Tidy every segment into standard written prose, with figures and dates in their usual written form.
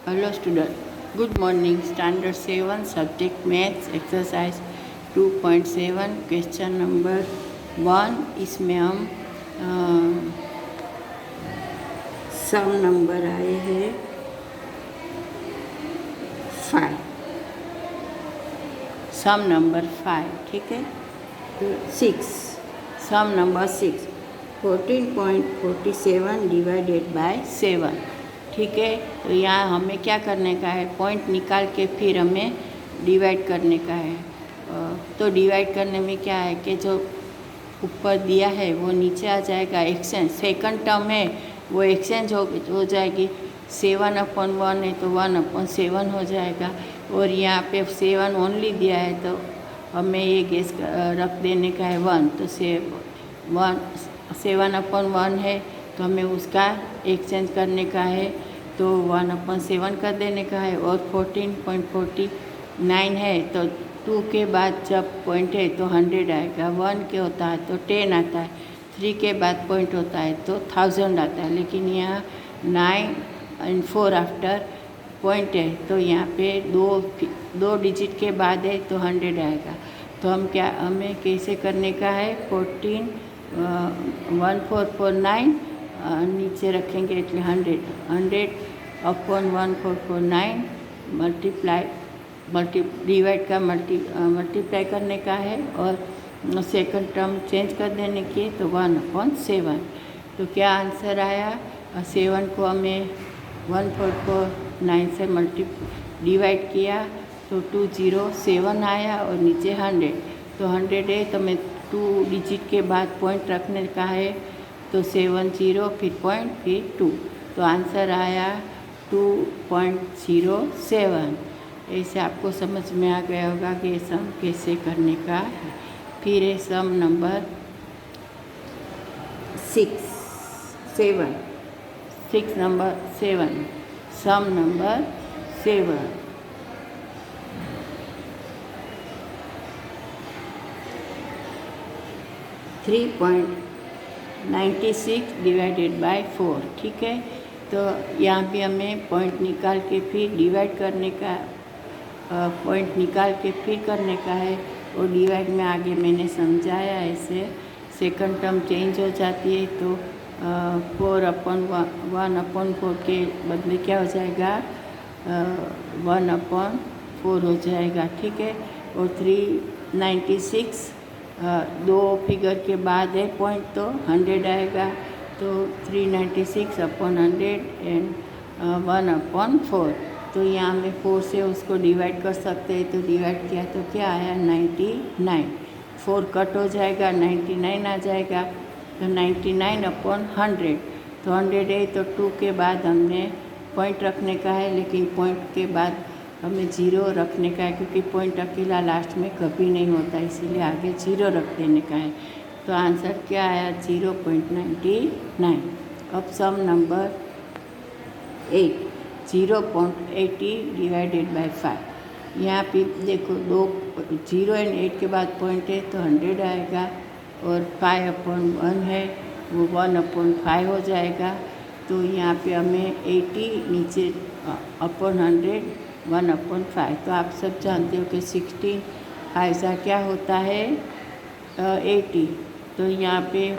Hello student, good morning. Standard 7 subject maths exercise 2.7 question number 1। इसमें हम सम number आए हैं 5, सम नंबर 5, ठीक है। 6, सम नंबर 6 14.47 डिवाइडेड बाय 7, ठीक है। तो यहाँ हमें क्या करने का है, पॉइंट निकाल के फिर हमें डिवाइड करने का है। तो डिवाइड करने में क्या है कि जो ऊपर दिया है वो नीचे आ जाएगा, एक्सचेंज सेकंड टर्म है वो एक्सचेंज हो जाएगी। 7/1 है तो 1/7 हो जाएगा, और यहाँ पे 7 ओनली दिया है तो हमें ये गेस रख देने का है 1। तो 7/1 है तो हमें उसका एक्सचेंज करने का है, तो 1/7 कर देने का है। और 14.49 है तो 2 के बाद जब पॉइंट है तो 100 आएगा, 1 के होता है तो 10 आता है, 3 के बाद पॉइंट होता है तो 1000 आता है। लेकिन यहाँ 9 and 4 आफ्टर पॉइंट है तो यहाँ पे दो डिजिट के बाद है तो 100 आएगा। तो हमें कैसे करने का है, 1449 नीचे रखेंगे એટલે 100/1449 मल्टीप्लाई करने का है, और सेकंड टर्म चेंज कर देने की तो 1/7। तो क्या आंसर आया, 7 को हमें 1449 से डिवाइड किया तो 207 आया, और नीचे 100। तो 100 है तो हमें 2 डिजिट के बाद पॉइंट रखने का है, तो 70 फिर पॉइंट फिर 2, तो आंसर आया 2.07। ऐसे आपको समझ में आ गया होगा कि सम कैसे करने का है। फिर है सम नंबर 6 नंबर 7, सम नंबर 7 3.96 डिवाइडेड बाय 4, ठीक है। तो यहाँ भी हमें पॉइंट निकाल के फिर डिवाइड करने का, पॉइंट निकाल के फिर करने का है। और डिवाइड में आगे मैंने समझाया ऐसे सेकंड टर्म चेंज हो जाती है तो 4/1/4 के बदले क्या हो जाएगा, 1/4 हो जाएगा, ठीक है। और 396 दो फिगर के बाद है पॉइंट तो 100 आएगा, तो 396/100 एंड 1/4। तो यहाँ में 4 से उसको डिवाइड कर सकते हैं, तो डिवाइड किया तो क्या आया, 99। 4 कट हो जाएगा, 99 आ जाएगा, तो 99/100। तो 100 है तो 2 के बाद हमने पॉइंट रखने का है, लेकिन पॉइंट के बाद हमें 0 रखने का है, क्योंकि पॉइंट अकेला लास्ट में कभी नहीं होता, इसीलिए आगे 0 रख देने का है। तो आंसर क्या आया, 0.99। अब सम नंबर 8 0.80 डिवाइडेड बाय 5। यहाँ पे देखो 0 एंड 8 के बाद पॉइंट है तो 100 आएगा, और 5/1 है वो 1/5 हो जाएगा। तो यहाँ पे हमें 80 नीचे /100 1/5। तो आप सब जानते हो कि 16 ऐसा क्या होता है, 80। तो यहाँ पे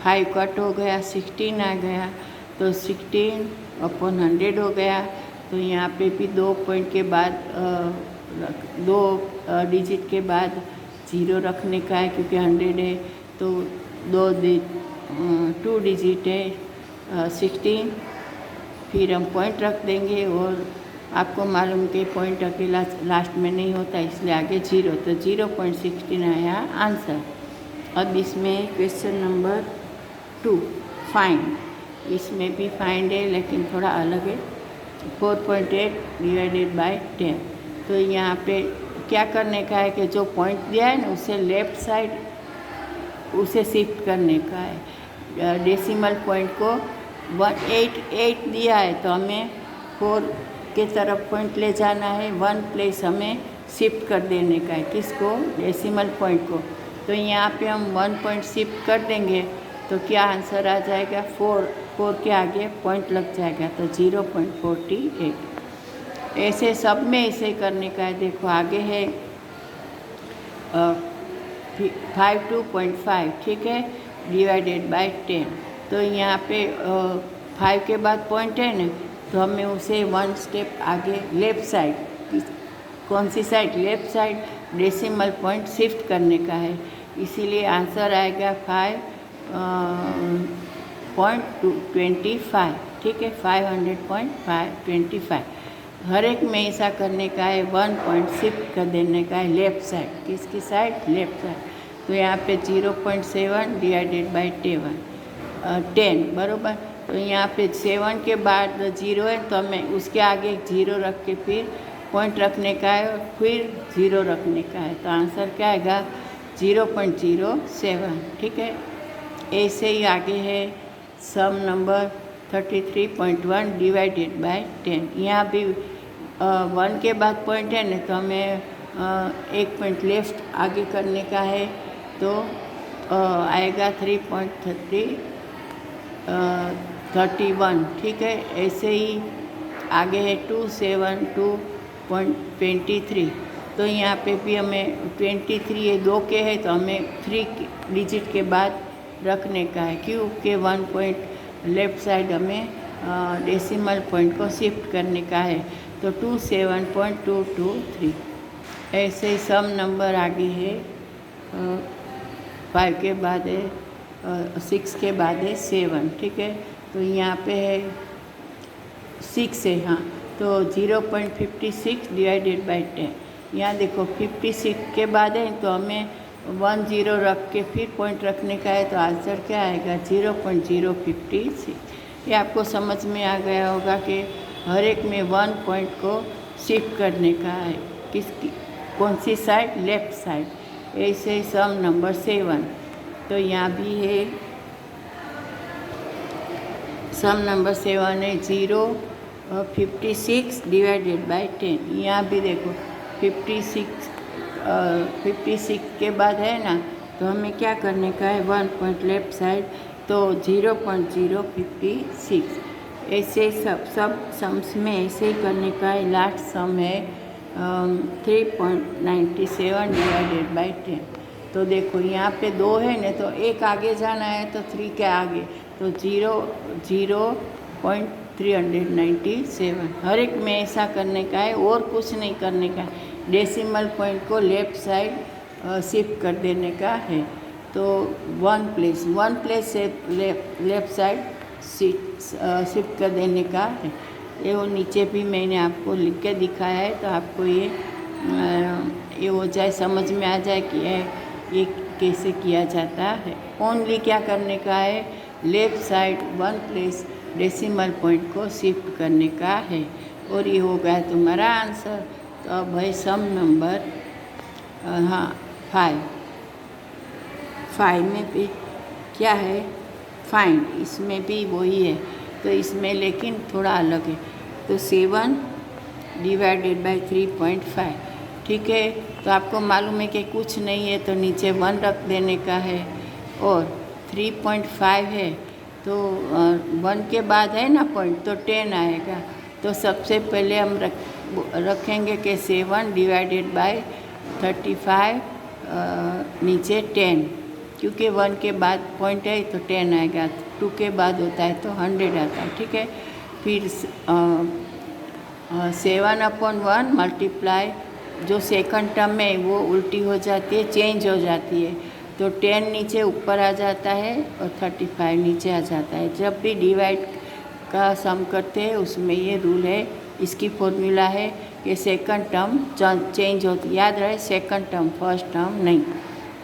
5 कट हो गया, 16 आ गया, तो 16/100 हो गया। तो यहाँ पे भी 2 पॉइंट के बाद 2 डिजिट के बाद 0 रखने का है, क्योंकि 100 है तो 2 डिजिट है 16, फिर हम पॉइंट रख देंगे। और आपको मालूम कि पॉइंट अकेला लास्ट में नहीं होता, इसलिए आगे 0, तो 0.16 आया आंसर। अब इसमें क्वेश्चन नंबर 2 फाइंड, इसमें भी फाइंड है लेकिन थोड़ा अलग है। 4.8 डिवाइडेड बाय 10। तो यहाँ पे क्या करने का है कि जो पॉइंट दिया है ना उसे लेफ़्ट साइड उसे शिफ्ट करने का है। डेसिमल पॉइंट को 188 दिया है तो हमें 4 के तरफ पॉइंट ले जाना है, 1 प्लेस हमें शिफ्ट कर देने का है, किसको, डेसिमल पॉइंट को। तो यहाँ पे हम 1 पॉइंट शिफ्ट कर देंगे तो क्या आंसर आ जाएगा, 4 के आगे पॉइंट लग जाएगा तो 0.48। ऐसे सब में ऐसे करने का है। देखो आगे है 52.5, ठीक है, डिवाइडेड बाय 10। तो यहाँ पे 5 के बाद पॉइंट है ना, तो हमें उसे 1 स्टेप आगे लेफ़्ट साइड, कौन सी side, left side decimal point shift करने का है। इसीलिए आंसर आएगा 5.25, ठीक है, 500.525। हर एक में ऐसा करने का है, 1 पॉइंट शिफ्ट कर देने का है लेफ़्ट साइड। किसकी साइड, लेफ़्ट साइड। तो यहाँ पे 0.7 डिवाइडेड बाई 10 बराबर। तो यहाँ पे 7 के बाद 0 है, तो हमें उसके आगे 0 रख के फिर पॉइंट रखने का है और फिर 0 रखने का है। तो आंसर क्या आएगा, 0.07, ठीक है। ऐसे ही आगे है सम नंबर 33.1 डिवाइडेड बाय 10। यहाँ भी 1 के बाद पॉइंट है ना, तो हमें 1 पॉइंट लेफ्ट आगे करने का है। तो आएगा 3.31, ठीक है। ऐसे ही आगे है 272.23। तो यहाँ पे भी हमें 23 ये 2 के है, तो हमें 3 डिजिट के बाद रखने का है, क्योंकि 1 पॉइंट लेफ़्ट साइड हमें डेसिमल पॉइंट को शिफ्ट करने का है। तो 27.223। ऐसे ही सम नंबर आगे है 5 के बाद है 6 के बाद है 7, ठीक है। तो यहाँ पे है 6 है, हाँ, तो 0.56 डिवाइडेड बाई 10। यहाँ देखो 56 के बाद है, तो हमें 1 0 रख के फिर पॉइंट रखने का है। तो आंसर क्या आएगा, 0.056। ये आपको समझ में आ गया होगा कि हर एक में 1 पॉइंट को शिफ्ट करने का है, किसकी, कौन सी साइड, लेफ़्ट साइड। ऐसे सम नंबर 7। तो यहाँ भी है सम नंबर 7 है 0.56 डिवाइडेड बाई 10। यहाँ भी देखो 56 के बाद है ना, तो हमें क्या करने का है, 1 पॉइंट लेफ़्ट साइड, तो 0.056। ऐसे सब सम्स में ऐसे ही करने का है। लास्ट सम है 3.97 डिवाइडेड बाई 10। तो देखो यहाँ पे 2 है ना, तो एक आगे जाना है, तो 3 के आगे, तो 0.397। हर एक में ऐसा करने का है और कुछ नहीं करने का है। डेसिमल पॉइंट को लेफ़्ट साइड शिफ्ट कर देने का है। तो 1 प्लेस से लेफ़्ट साइड शिफ्ट कर देने का है। ये वो नीचे भी मैंने आपको लिख के दिखाया है, तो आपको ये हो जाए, समझ में आ जाए कि ये कैसे किया जाता है। ओनली क्या करने का है, left side 1 place decimal point को शिफ्ट करने का है। और ये हो गया तुम्हारा आंसर। तो अब है सम नंबर 5 में भी क्या है, फाइंड, इसमें भी वही है, तो इसमें लेकिन थोड़ा अलग है। तो 7 डिवाइडेड बाई 3.5, ठीक है। तो आपको मालूम है कि कुछ नहीं है, तो नीचे 1 रख देने का है। और 3.5 है, तो 1 के बाद है ना पॉइंट, तो 10 आएगा। तो सबसे पहले हम रखेंगे कि 7 डिवाइडेड बाई 35 नीचे 10, क्योंकि 1 के बाद पॉइंट है तो 10 आएगा। 2 के बाद होता है तो 100 आता है, ठीक है। फिर 7/1 मल्टीप्लाई, जो सेकंड टर्म है वो उल्टी हो जाती है, चेंज हो जाती है। तो 10 नीचे ऊपर आ जाता है और 35 नीचे आ जाता है। जब भी डिवाइड का सम करते हैं उसमें ये रूल है, इसकी फॉर्मूला है कि सेकंड टर्म चेंज होती, याद रहे, सेकंड टर्म, फर्स्ट टर्म नहीं।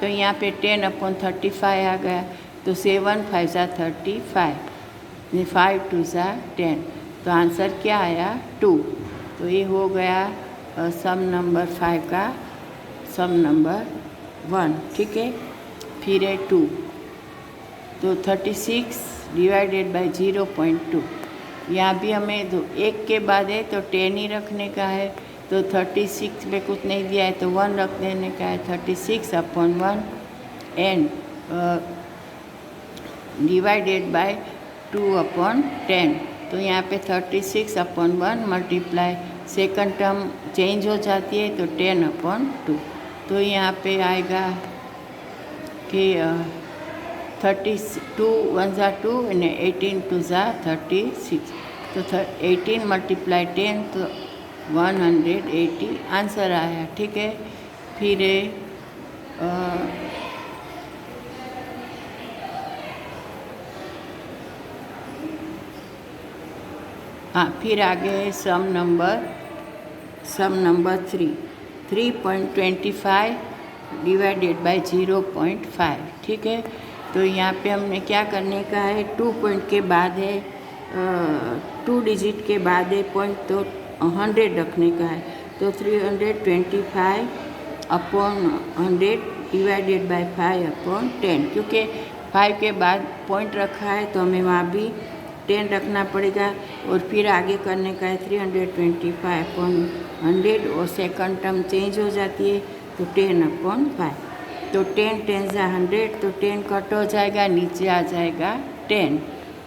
तो यहाँ पे 10/35 आ गया। तो 7 5 35, 5 2 10। तो आंसर क्या आया, 2। तो ये हो गया सम नंबर 5 का सम नंबर 1, ठीक है। फिर है 2, तो 36 डिवाइडेड बाई 0.2। यहाँ भी हमें 1 के बाद है तो 10 ही रखने का है। तो 36 में कुछ नहीं दिया है तो 1 रख देने का है। 36/1 एंड डिवाइडेड बाय 2/10। तो यहाँ पे 36/1 मल्टीप्लाई सेकंड टर्म चेंज हो जाती है तो 10/2। तो यहाँ पे आएगा कि 32 1 ज़ा 2 અને 18 2 ज़ा 36। तो 18 × 10 तो 180 आंसर आया। ठीक है, फिर हाँ, फिर आगे है सम नंबर 3.25 डिवाइडेड बाय 0.5। ठीक है, तो यहाँ पे हमने क्या करने का है, 2 पॉइंट के बाद है 2 डिजिट के बाद है पॉइंट, तो 100 रखने का है। तो 325/100 डिवाइडेड बाय 5/10। क्योंकि 5 के बाद पॉइंट रखा है तो हमें वहाँ भी 10 रखना पड़ेगा। और फिर आगे करने का है 325/100 और सेकंड टर्म चेंज हो जाती है तो 10/5। तो 10 10 ज़ा 100, तो 10 कट हो जाएगा, नीचे आ जाएगा 10।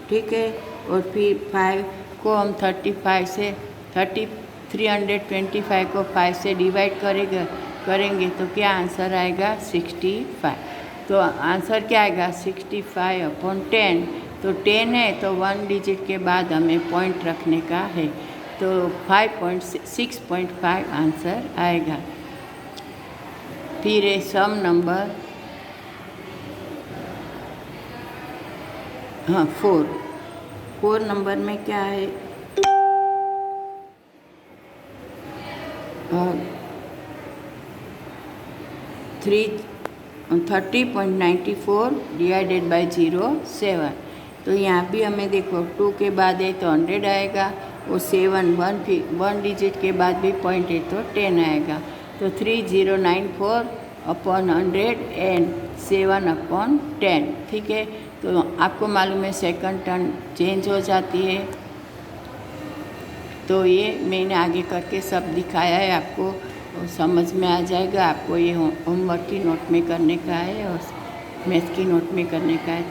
ठीक है, और फिर 5 को हम 325 को 5 से डिवाइड करेंगे तो क्या आंसर आएगा 65। तो आंसर क्या आएगा 65/10। तो 10 है तो 1 डिजिट के बाद हमें पॉइंट रखने का है, तो 6.5 आंसर आएगा। फिर है सम नंबर 4 नंबर में क्या है, 30.94 डिवाइडेड बाय 0.7। तो यहाँ भी हमें देखो 2 के बाद है तो 100 आएगा, और 7 1 डिजिट के बाद भी पॉइंट है तो 10 आएगा। तो 3094/100 एंड 7/10। ठीक है, तो आपको मालूम है सेकंड टर्न चेंज हो जाती है। तो ये मैंने आगे करके सब दिखाया है, आपको समझ में आ जाएगा। आपको ये होमवर्क की नोट में करने का है और मैथ की नोट में करने का है।